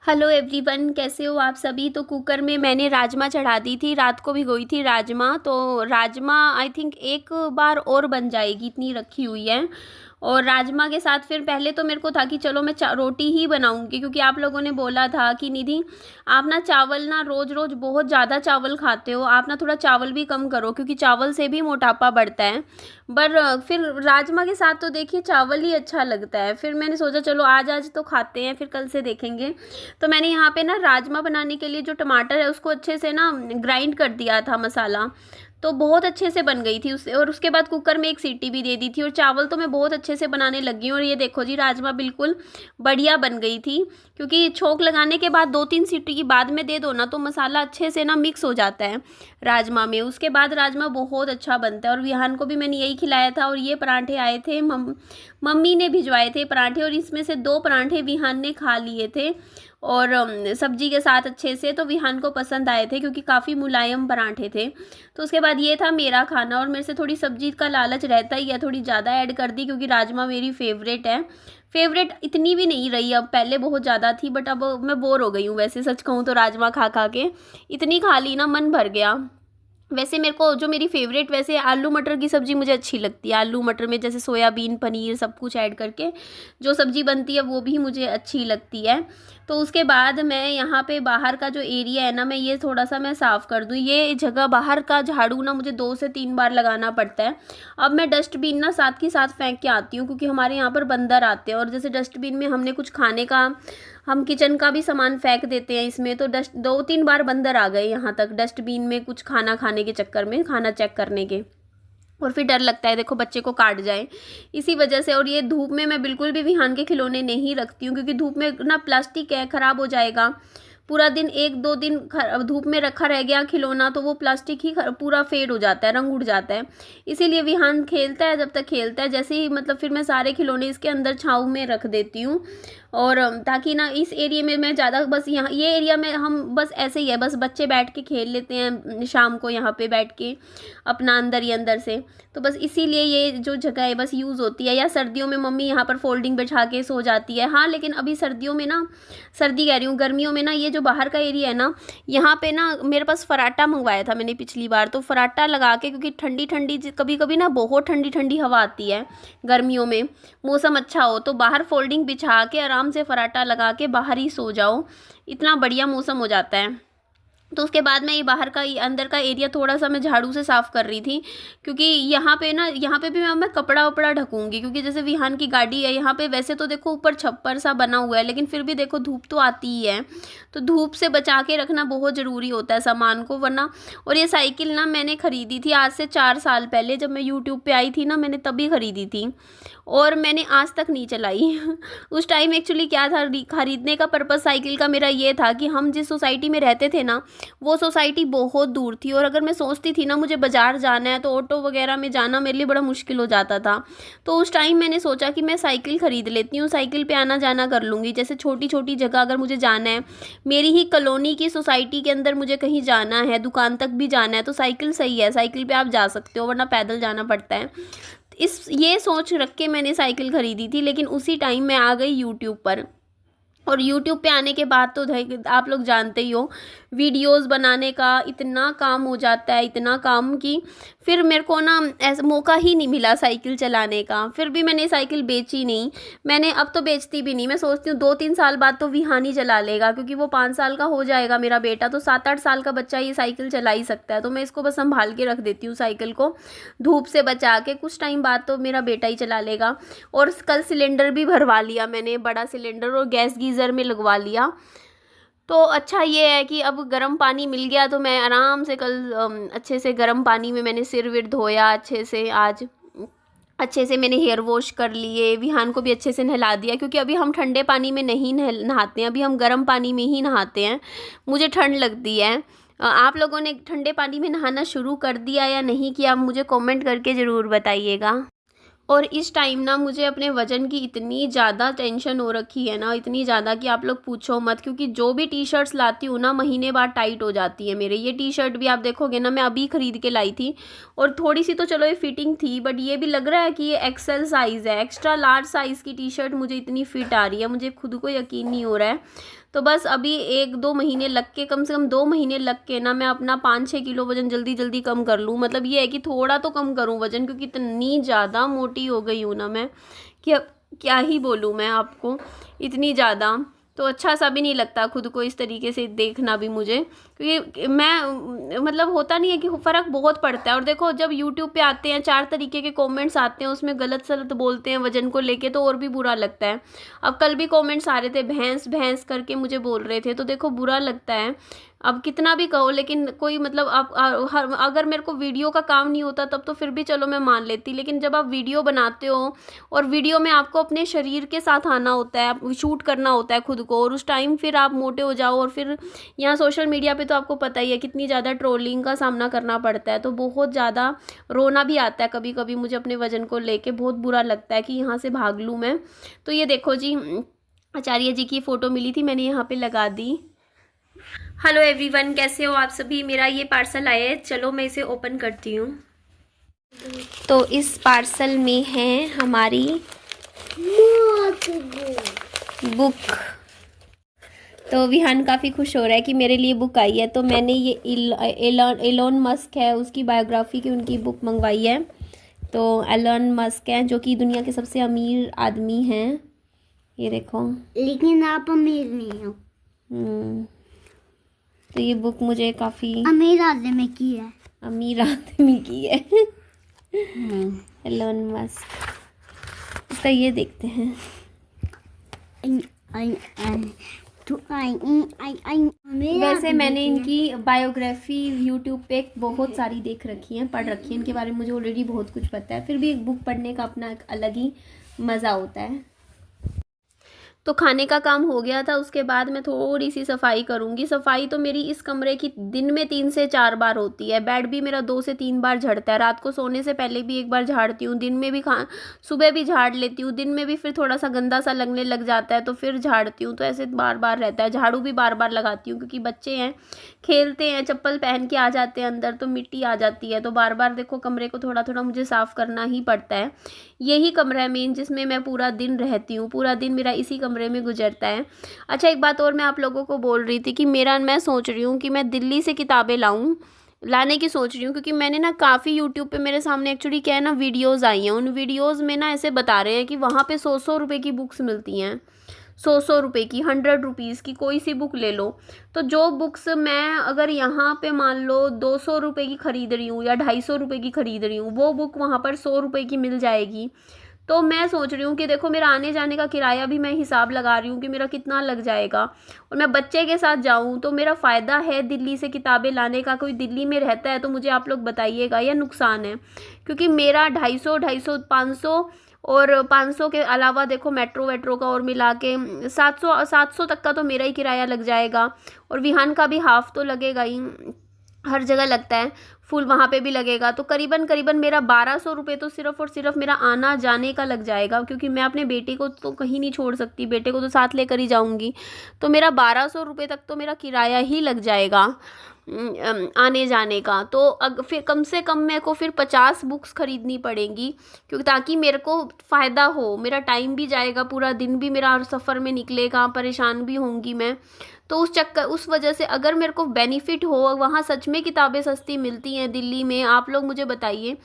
Hello everyone, कैसे हो आप सभी। तो कुकर में मैंने राजमा चढ़ा दी थी, रात को भिगोई थी राजमा। तो राजमा आई थिंक एक बार और बन जाएगी, इतनी रखी हुई है। और राजमा के साथ फिर पहले तो मेरे को था कि चलो मैं रोटी ही बनाऊंगी, क्योंकि आप लोगों ने बोला था कि निधि आप ना चावल ना रोज़ रोज़ बहुत ज़्यादा चावल खाते हो, आप ना थोड़ा चावल भी कम करो, क्योंकि चावल से भी मोटापा बढ़ता है। पर फिर राजमा के साथ तो देखिए चावल ही अच्छा लगता है। फिर मैंने सोचा चलो आज आज तो खाते हैं, फिर कल से देखेंगे। तो मैंने यहाँ पे ना राजमा बनाने के लिए जो टमाटर है उसको अच्छे से ना ग्राइंड कर दिया था मसाला। तो बहुत अच्छे से बन गई थी उससे, और उसके बाद कुकर में एक सीटी भी दे दी थी, और चावल तो मैं बहुत अच्छे से बनाने लगी हूँ। और ये देखो जी, राजमा बिल्कुल बढ़िया बन गई थी, क्योंकि छोंक लगाने के बाद 2-3 सीटी की बाद में दे दो ना तो मसाला अच्छे से ना मिक्स हो जाता है राजमा में। उसके बाद राजमा बहुत अच्छा बनता है। और विहान को भी मैंने यही खिलाया था। और ये पराठे आए थे, मम्मी ने भिजवाए थे पराठे, और इसमें से 2 पराठे विहान ने खा लिए थे, और सब्जी के साथ अच्छे से। तो विहान को पसंद आए थे, क्योंकि काफ़ी मुलायम पराठे थे। तो उसके बाद ये था मेरा खाना, और मेरे से थोड़ी सब्जी का लालच रहता ही है, थोड़ी ज़्यादा ऐड कर दी, क्योंकि राजमा मेरी फेवरेट है। फेवरेट इतनी भी नहीं रही अब, पहले बहुत ज़्यादा थी, बट अब मैं बोर हो गई हूँ वैसे, सच कहूँ तो राजमा खा खा के इतनी खा ली ना, मन भर गया। वैसे मेरे को जो मेरी फेवरेट, वैसे आलू मटर की सब्ज़ी मुझे अच्छी लगती है। आलू मटर में जैसे सोयाबीन, पनीर सब कुछ ऐड करके जो सब्ज़ी बनती है वो भी मुझे अच्छी लगती है। तो उसके बाद मैं यहाँ पे बाहर का जो एरिया है ना, मैं ये थोड़ा सा मैं साफ़ कर दूँ। ये जगह बाहर का झाड़ू ना मुझे 2 से 3 बार लगाना पड़ता है। अब मैं डस्टबिन ना साथ के साथ फेंक के आती हूँ, क्योंकि हमारे यहाँ पर बंदर आते हैं, और जैसे डस्टबिन में हमने कुछ खाने का, हम किचन का भी सामान फेंक देते हैं इसमें, तो 2-3 बार बंदर आ गए यहाँ तक डस्टबिन में कुछ खाना खाने के चक्कर में, खाना चेक करने के। और फिर डर लगता है, देखो बच्चे को काट जाए, इसी वजह से। और ये धूप में मैं बिल्कुल भी विहान के खिलौने नहीं रखती हूँ, क्योंकि धूप में ना प्लास्टिक है, ख़राब हो जाएगा। पूरा दिन 1-2 दिन धूप में रखा रह गया खिलौना तो वो प्लास्टिक ही पूरा फेड हो जाता है, रंग उड़ जाता है। इसीलिए विहान खेलता है, जब तक खेलता है, जैसे ही मतलब फिर मैं सारे खिलौने इसके अंदर छाँव में रख देती हूँ। और ताकि ना इस एरिया में मैं ज़्यादा, बस यहाँ ये एरिया में हम बस ऐसे ही है, बस बच्चे बैठ के खेल लेते हैं शाम को यहाँ पे बैठ के अपना अंदर ही अंदर से। तो बस इसीलिए ये जो जगह है बस यूज़ होती है। या सर्दियों में मम्मी यहाँ पर फोल्डिंग बिछा के सो जाती है। हाँ, लेकिन अभी सर्दियों में ना, सर्दी कह रही हूँ, गर्मियों में ना, ये जो बाहर का एरिया है ना, यहाँ पे ना मेरे पास फराटा मंगवाया था मैंने पिछली बार। तो फराटा लगा के, क्योंकि ठंडी ठंडी कभी कभी ना बहुत ठंडी ठंडी हवा आती है गर्मियों में, मौसम अच्छा हो तो बाहर फोल्डिंग बिछा के आराम से फराटा लगा के बाहर ही सो जाओ, इतना बढ़िया मौसम हो जाता है। तो उसके बाद मैं ये बाहर का, ये अंदर का एरिया थोड़ा सा मैं झाड़ू से साफ़ कर रही थी, क्योंकि यहाँ पे ना, यहाँ पे भी मैं कपड़ा वपड़ा ढकूंगी, क्योंकि जैसे विहान की गाड़ी है यहाँ पे, वैसे तो देखो ऊपर छप्पर सा बना हुआ है, लेकिन फिर भी देखो धूप तो आती ही है। तो धूप से बचा के रखना बहुत ज़रूरी होता है सामान को, वरना। और ये साइकिल ना मैंने ख़रीदी थी आज से 4 साल पहले, जब मैं यूट्यूब पर आई थी ना, मैंने तभी ख़रीदी थी, और मैंने आज तक नहीं चलाई। उस टाइम एक्चुअली क्या था, खरीदने का पर्पज़ साइकिल का मेरा ये था कि हम जिस सोसाइटी में रहते थे ना, वो सोसाइटी बहुत दूर थी, और अगर मैं सोचती थी ना मुझे बाज़ार जाना है, तो ऑटो वगैरह में जाना मेरे लिए बड़ा मुश्किल हो जाता था। तो उस टाइम मैंने सोचा कि मैं साइकिल ख़रीद लेती हूँ, साइकिल पे आना जाना कर लूँगी। जैसे छोटी छोटी जगह अगर मुझे जाना है, मेरी ही कॉलोनी की सोसाइटी के अंदर मुझे कहीं जाना है, दुकान तक भी जाना है, तो साइकिल सही है, साइकिल पर आप जा सकते हो, वरना पैदल जाना पड़ता है। ये सोच रख के मैंने साइकिल ख़रीदी थी। लेकिन उसी टाइम मैं आ गई यूट्यूब पर, और यूट्यूब पे आने के बाद तो आप लोग जानते ही हो, वीडियोस बनाने का इतना काम हो जाता है, इतना काम कि फिर मेरे को ना ऐसा मौका ही नहीं मिला साइकिल चलाने का। फिर भी मैंने साइकिल बेची नहीं, मैंने अब तो बेचती भी नहीं। मैं सोचती हूँ 2-3 साल बाद तो विहान ही चला लेगा, क्योंकि वो 5 साल का हो जाएगा मेरा बेटा, तो 7-8 साल का बच्चा ये साइकिल चला ही सकता है। तो मैं इसको बस संभाल के रख देती हूँ साइकिल को, धूप से बचा के। कुछ टाइम बाद तो मेरा बेटा ही चला लेगा। और कल सिलेंडर भी भरवा लिया मैंने, बड़ा सिलेंडर, और गैस गीज़र में लगवा लिया। तो अच्छा ये है कि अब गर्म पानी मिल गया, तो मैं आराम से कल अच्छे से गर्म पानी में मैंने सिर विर धोया अच्छे से। आज अच्छे से मैंने हेयर वॉश कर लिए, विहान को भी अच्छे से नहला दिया, क्योंकि अभी हम ठंडे पानी में नहीं नहाते हैं, अभी हम गर्म पानी में ही नहाते हैं, मुझे ठंड लगती है। आप लोगों ने ठंडे पानी में नहाना शुरू कर दिया या नहीं किया, मुझे कमेंट करके ज़रूर बताइएगा। और इस टाइम ना मुझे अपने वज़न की इतनी ज़्यादा टेंशन हो रखी है ना, इतनी ज़्यादा कि आप लोग पूछो मत, क्योंकि जो भी टी शर्ट्स लाती हूँ ना महीने बाद टाइट हो जाती है मेरे। ये टी शर्ट भी आप देखोगे ना, मैं अभी ख़रीद के लाई थी, और थोड़ी सी तो चलो ये फिटिंग थी, बट ये भी लग रहा है कि ये एक्सेल साइज़ है, एक्स्ट्रा लार्ज साइज़ की टी शर्ट मुझे इतनी फिट आ रही है, मुझे खुद को यकीन नहीं हो रहा है। तो बस अभी 1-2 महीने लग के, कम से कम 2 महीने लग के ना मैं अपना 5-6 किलो वज़न जल्दी जल्दी कम कर लूँ। मतलब ये है कि थोड़ा तो कम करूँ वज़न, क्योंकि इतनी ज़्यादा मोटी हो गई हूँ ना मैं कि अब क्या ही बोलूँ मैं आपको, इतनी ज़्यादा। तो अच्छा सा भी नहीं लगता खुद को इस तरीके से देखना भी मुझे, क्योंकि मैं मतलब होता नहीं है कि फ़र्क बहुत पड़ता है। और देखो जब यूट्यूब पे आते हैं 4 तरीके के कमेंट्स आते हैं, उसमें गलत सलत बोलते हैं वज़न को लेके, तो और भी बुरा लगता है। अब कल भी कमेंट्स आ रहे थे, भैंस भैंस करके मुझे बोल रहे थे, तो देखो बुरा लगता है। अब कितना भी कहो, लेकिन कोई मतलब आप अगर मेरे को वीडियो का काम नहीं होता तब तो फिर भी चलो मैं मान लेती, लेकिन जब आप वीडियो बनाते हो और वीडियो में आपको अपने शरीर के साथ आना होता है, आप शूट करना होता है खुद को, और उस टाइम फिर आप मोटे हो जाओ, और फिर यहाँ सोशल मीडिया पे तो आपको पता ही है कितनी ज़्यादा ट्रोलिंग का सामना करना पड़ता है। तो बहुत ज़्यादा रोना भी आता है कभी कभी मुझे अपने वज़न को लेके, बहुत बुरा लगता है कि यहाँ से भाग लूँ मैं। तो ये देखो जी, आचार्य जी की फ़ोटो मिली थी, मैंने यहाँ पे लगा दी। हेलो एवरीवन, कैसे हो आप सभी। मेरा ये पार्सल आया है, चलो मैं इसे ओपन करती हूँ। तो इस पार्सल में है हमारी बुक। तो विहान काफ़ी खुश हो रहा है कि मेरे लिए बुक आई है। तो मैंने ये एलोन मस्क है, उसकी बायोग्राफी की उनकी बुक मंगवाई है। तो एलोन मस्क हैं जो कि दुनिया के सबसे अमीर आदमी हैं, ये देखो। लेकिन आप अमीर नहीं हो। तो ये बुक मुझे काफ़ी अमीर आदमी की है, अमीर आदमी की है। एलोन मस्क, इसका ये देखते हैं। वैसे मैंने इनकी बायोग्राफी यूट्यूब पे बहुत सारी देख रखी है, पढ़ रखी है, इनके बारे में मुझे ऑलरेडी बहुत कुछ पता है, फिर भी एक बुक पढ़ने का अपना एक अलग ही मज़ा होता है। तो खाने का काम हो गया था, उसके बाद मैं थोड़ी सी सफाई करूँगी। सफाई तो मेरी इस कमरे की दिन में 3 से 4 बार होती है। बेड भी मेरा 2 से 3 बार झड़ता है, रात को सोने से पहले भी एक बार झाड़ती हूँ, दिन में भी सुबह भी झाड़ लेती हूँ, दिन में भी फिर थोड़ा सा गंदा सा लगने लग जाता है तो फिर झाड़ती हूँ। तो ऐसे बार बार रहता है। झाड़ू भी बार बार लगाती हूँ, क्योंकि बच्चे हैं, खेलते हैं, चप्पल पहन के आ जाते हैं अंदर तो मिट्टी आ जाती है। तो बार बार देखो कमरे को थोड़ा थोड़ा मुझे साफ़ करना ही पड़ता है। यही कमरा है मेन जिसमें मैं पूरा दिन रहती हूँ, पूरा दिन मेरा इसी कमरे में गुजरता है। अच्छा, एक बात और मैं आप लोगों को बोल रही थी कि मैं सोच रही हूँ कि मैं दिल्ली से किताबें लाने की सोच रही हूँ, क्योंकि मैंने ना काफ़ी यूट्यूब पे मेरे सामने एक्चुअली क्या है ना वीडियोज़ आई हैं। उन वीडियोज़ में ना ऐसे बता रहे हैं कि वहाँ पे 100-100 रुपये की बुक्स मिलती हैं, 100-100 रुपये की, 100 रुपीज़ की कोई सी बुक ले लो। तो जो बुक्स मैं अगर यहाँ पे मान लो 200 रुपये की ख़रीद रही हूँ या 250 रुपये की ख़रीद रही हूँ, वो बुक वहाँ पर 100 रुपये की मिल जाएगी। तो मैं सोच रही हूँ कि देखो मेरा आने जाने का किराया भी मैं हिसाब लगा रही हूँ कि मेरा कितना लग जाएगा, और मैं बच्चे के साथ जाऊँ तो मेरा फ़ायदा है दिल्ली से किताबें लाने का। कोई दिल्ली में रहता है तो मुझे आप लोग बताइएगा, या नुकसान है, क्योंकि मेरा 250, 500 और 500 के अलावा देखो मेट्रो वेट्रो का और मिला के 700 तक का तो मेरा ही किराया लग जाएगा, और विहान का भी हाफ तो लगेगा ही, हर जगह लगता है, फुल वहाँ पे भी लगेगा। तो करीबन करीबन मेरा 1200 रुपये तो सिर्फ़ और सिर्फ मेरा आना जाने का लग जाएगा, क्योंकि मैं अपने बेटे को तो कहीं नहीं छोड़ सकती, बेटे को तो साथ लेकर ही जाऊँगी। तो मेरा 1200 रुपये तक तो मेरा किराया ही लग जाएगा आने जाने का। तो फिर कम से कम मेरे को फिर 50 बुक्स ख़रीदनी पड़ेंगी, क्योंकि ताकि मेरे को फ़ायदा हो, मेरा टाइम भी जाएगा, पूरा दिन भी मेरा सफ़र में निकलेगा, परेशान भी होंगी मैं। तो उस वजह से अगर मेरे को बेनिफिट हो, वहाँ सच में किताबें सस्ती मिलती हैं दिल्ली में, आप लोग मुझे बताइए।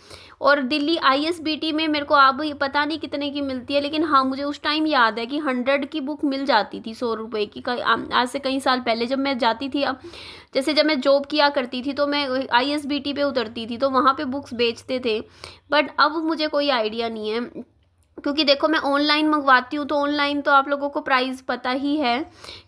और दिल्ली ISBT में मेरे को अब पता नहीं कितने की मिलती है, लेकिन हाँ मुझे उस टाइम याद है कि 100 की बुक मिल जाती थी 100 रुपये की। आज से कई साल पहले जब मैं जाती थी, अब जैसे जब मैं जॉब किया करती थी तो मैं ISBT पे उतरती थी, तो वहाँ पे बुक्स बेचते थे। बट अब मुझे कोई आइडिया नहीं है, क्योंकि देखो मैं ऑनलाइन मंगवाती हूँ, तो ऑनलाइन तो आप लोगों को प्राइस पता ही है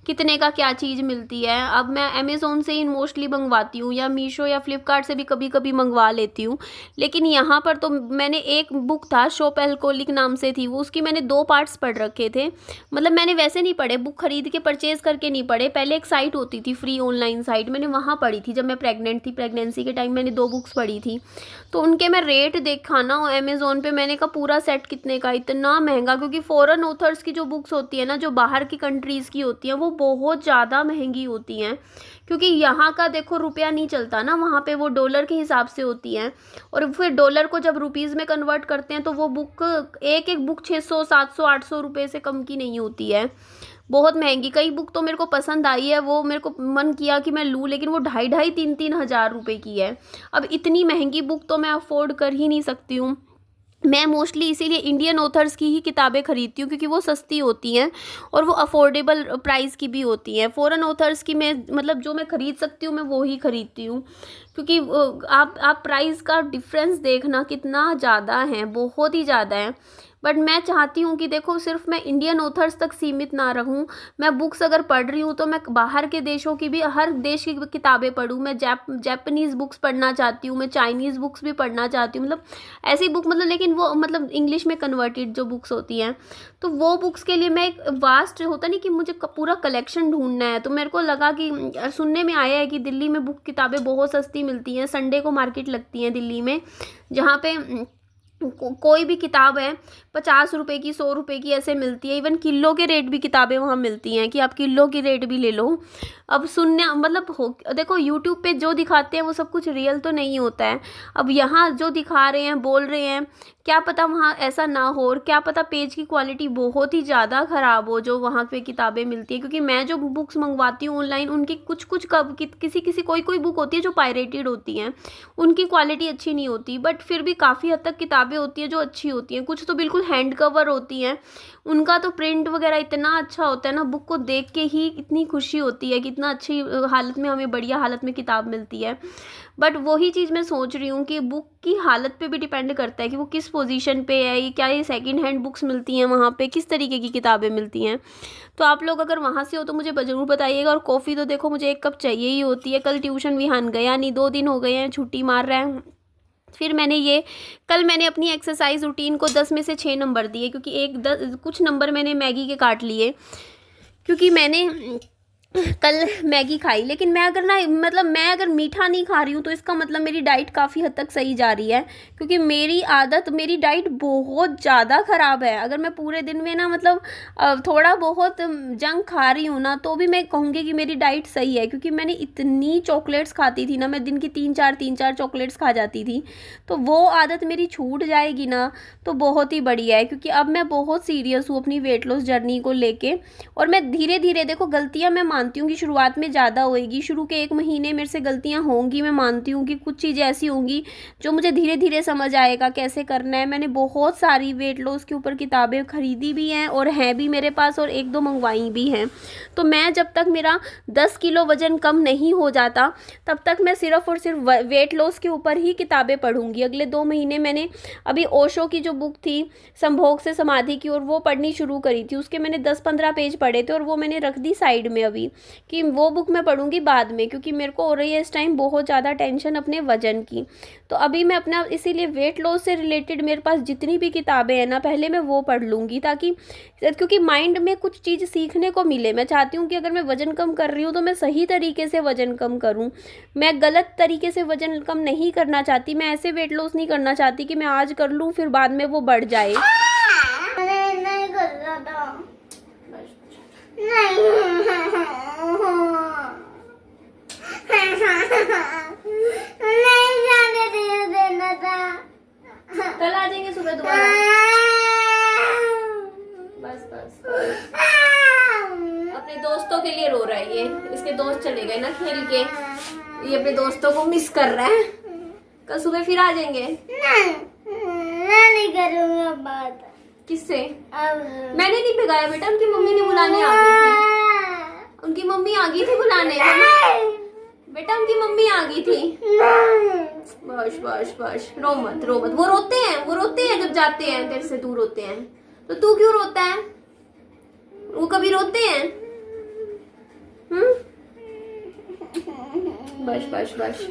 कितने का क्या चीज़ मिलती है। अब मैं अमेज़ोन से ही मोस्टली मंगवाती हूँ, या मीशो या फ्लिपकार्ट से भी कभी कभी मंगवा लेती हूँ। लेकिन यहाँ पर तो मैंने एक बुक था, शॉप एल्कोहलिक नाम से थी वो, उसकी मैंने 2 पार्ट्स पढ़ रखे थे। मतलब मैंने वैसे नहीं पढ़े, बुक खरीद के परचेज़ करके नहीं पढ़े। पहले एक साइट होती थी फ्री ऑनलाइन साइट, मैंने वहाँ पढ़ी थी जब मैं प्रेग्नेंट थी, प्रेगनेंसी के टाइम मैंने 2 बुक्स पढ़ी थी। तो उनके मैं रेट देखा ना अमेज़ोन पे, मैंने कहा पूरा सेट कितने का, इतना महंगा, क्योंकि फॉरेन ऑथर्स की जो बुक्स होती है ना, जो बाहर की कंट्रीज़ की होती हैं, वो बहुत ज़्यादा महंगी होती हैं, क्योंकि यहाँ का देखो रुपया नहीं चलता ना, वहाँ पे वो डॉलर के हिसाब से होती हैं, और फिर डॉलर को जब रुपीज़ में कन्वर्ट करते हैं तो वो बुक एक बुक 600, 700, 800 रुपये से कम की नहीं होती है। बहुत महंगी। कई बुक तो मेरे को पसंद आई है, वो मेरे को मन किया कि मैं लूँ, लेकिन वो 2,500-3,000 हज़ार रुपये की है। अब इतनी महंगी बुक तो मैं अफोर्ड कर ही नहीं सकती हूँ। मैं मोस्टली इसीलिए इंडियन ऑथर्स की ही किताबें खरीदती हूँ, क्योंकि वो सस्ती होती हैं और वो अफोर्डेबल प्राइस की भी होती हैं। फ़ॉरेन ऑथर्स की मैं मतलब जो मैं ख़रीद सकती हूँ मैं वो ही खरीदती हूँ, क्योंकि आप प्राइस का डिफरेंस देखना कितना ज़्यादा है, बहुत ही ज़्यादा है। बट मैं चाहती हूँ कि देखो सिर्फ मैं इंडियन ऑथर्स तक सीमित ना रहूँ। मैं बुक्स अगर पढ़ रही हूँ तो मैं बाहर के देशों की भी, हर देश की किताबें पढूँ। मैं जापानीज़ बुक्स पढ़ना चाहती हूँ, मैं चाइनीज़ बुक्स भी पढ़ना चाहती हूँ, मतलब ऐसी बुक, मतलब लेकिन वो मतलब इंग्लिश में कन्वर्टेड जो बुक्स होती हैं, तो वो बुक्स के लिए मैं एक वास्ट होता नहीं कि मुझे पूरा कलेक्शन ढूंढना है। तो मेरे को लगा कि सुनने में आया है कि दिल्ली में बुक किताबें बहुत सस्ती मिलती हैं। संडे को मार्केट लगती है दिल्ली में, जहाँ पे कोई भी किताब है 50 रुपए की, 100 रुपए की ऐसे मिलती है। इवन किलो के रेट भी किताबें वहाँ मिलती हैं कि आप किलो की रेट भी ले लो। अब सुनने मतलब देखो यूट्यूब पे जो दिखाते हैं वो सब कुछ रियल तो नहीं होता है। अब यहाँ जो दिखा रहे हैं, बोल रहे हैं, क्या पता वहाँ ऐसा ना हो, और क्या पता पेज की क्वालिटी बहुत ही ज़्यादा ख़राब हो जो वहाँ पे किताबें मिलती है। क्योंकि मैं जो बुक्स मंगवाती हूँ ऑनलाइन, उनकी कुछ किसी कोई बुक होती है जो पायरेटेड होती हैं, उनकी क्वालिटी अच्छी नहीं होती। बट फिर भी काफ़ी हद तक किताबें होती हैं जो अच्छी होती हैं। कुछ तो बिल्कुल हैंड कवर होती हैं, उनका तो प्रिंट वगैरह इतना अच्छा होता है ना, बुक को देख के ही इतनी खुशी होती है कि इतना अच्छी हालत में हमें, बढ़िया हालत में किताब मिलती है। बट वही चीज़ मैं सोच रही हूँ कि बुक की हालत पे भी डिपेंड करता है कि वो किस पोजीशन पे है, क्या ये सेकंड हैंड बुक्स मिलती हैं वहाँ पे, किस तरीके की किताबें मिलती हैं। तो आप लोग अगर वहाँ से हो तो मुझे ज़रूर बताइएगा। और कॉफ़ी तो देखो मुझे 1 कप चाहिए ही होती है। कल ट्यूशन विहान गया नहीं, 2 दिन हो गए हैं छुट्टी मार रहा है। फिर कल मैंने अपनी एक्सरसाइज रूटीन को 10 में से 6 नंबर दिए, क्योंकि कुछ नंबर मैंने मैगी के काट लिए, क्योंकि मैंने कल मैगी खाई। लेकिन मैं अगर मीठा नहीं खा रही हूँ तो इसका मतलब मेरी डाइट काफ़ी हद तक सही जा रही है, क्योंकि मेरी डाइट बहुत ज़्यादा ख़राब है। अगर मैं पूरे दिन में ना थोड़ा बहुत जंक खा रही हूँ ना, तो भी मैं कहूँगी कि मेरी डाइट सही है, क्योंकि मैंने इतनी चॉकलेट्स खाती थी ना, मैं दिन की 3-4 चॉकलेट्स खा जाती थी। तो वो आदत मेरी छूट जाएगी ना तो बहुत ही बढ़िया है, क्योंकि अब मैं बहुत सीरियस हूँ अपनी वेट लॉस जर्नी को लेके। और मैं धीरे धीरे, देखो गलतियाँ मैं मानती हूँ कि शुरुआत में ज़्यादा होएगी, शुरू के 1 महीने मेरे से गलतियाँ होंगी, मैं मानती हूँ कि कुछ चीज़ें ऐसी होंगी जो मुझे धीरे धीरे समझ आएगा कैसे करना है। मैंने बहुत सारी वेट लॉस के ऊपर किताबें खरीदी भी हैं और हैं भी मेरे पास, और 1-2 मंगवाई भी हैं। तो मैं जब तक मेरा 10 किलो वज़न कम नहीं हो जाता तब तक मैं सिर्फ़ और सिर्फ वेट लॉस के ऊपर ही किताबें पढ़ूंगी। अगले 2 महीने मैंने अभी ओशो की जो बुक थी संभोग से समाधि की, और वो पढ़नी शुरू करी थी। उसके मैंने 10-15 पेज पढ़े थे और वो मैंने रख दी साइड में अभी, कि वो बुक मैं पढ़ूंगी बाद में, क्योंकि मेरे को हो रही है इस टाइम बहुत ज़्यादा टेंशन अपने वजन की। तो अभी मैं अपना, इसीलिए वेट लॉस से रिलेटेड मेरे पास जितनी भी किताबें हैं ना, पहले मैं वो पढ़ लूँगी, ताकि क्योंकि माइंड में कुछ चीज़ सीखने को मिले। मैं चाहती हूँ कि अगर मैं वज़न कम कर रही हूँ तो मैं सही तरीके से वज़न कम करूँ, मैं गलत तरीके से वज़न कम नहीं करना चाहती। मैं ऐसे वेट लॉस नहीं करना चाहती कि मैं आज कर लूँ फिर बाद में वो बढ़ जाए। नहीं कर रहा था, नहीं जाने देना था। कल आ जाएंगे सुबह दोबारा। बस बस बस। अपने दोस्तों के लिए रो रहा है ये, इसके दोस्त चले गए ना खेल के, ये अपने दोस्तों को मिस कर रहा है। कल सुबह फिर आ जाएंगे। नहीं करूँगा बात। किससे? अब मैंने नहीं भिगाया बेटा, उनकी मम्मी ने बुलाने आ गई थी, उनकी मम्मी आ गई थी बुलाने बेटा, उनकी मम्मी आ गई थी। बस बस बस, रो मत रो मत। वो रोते हैं जब जाते हैं तेरे से दूर होते हैं। तो तू क्यों रोता है? वो कभी रोते हैं? बस बस बस।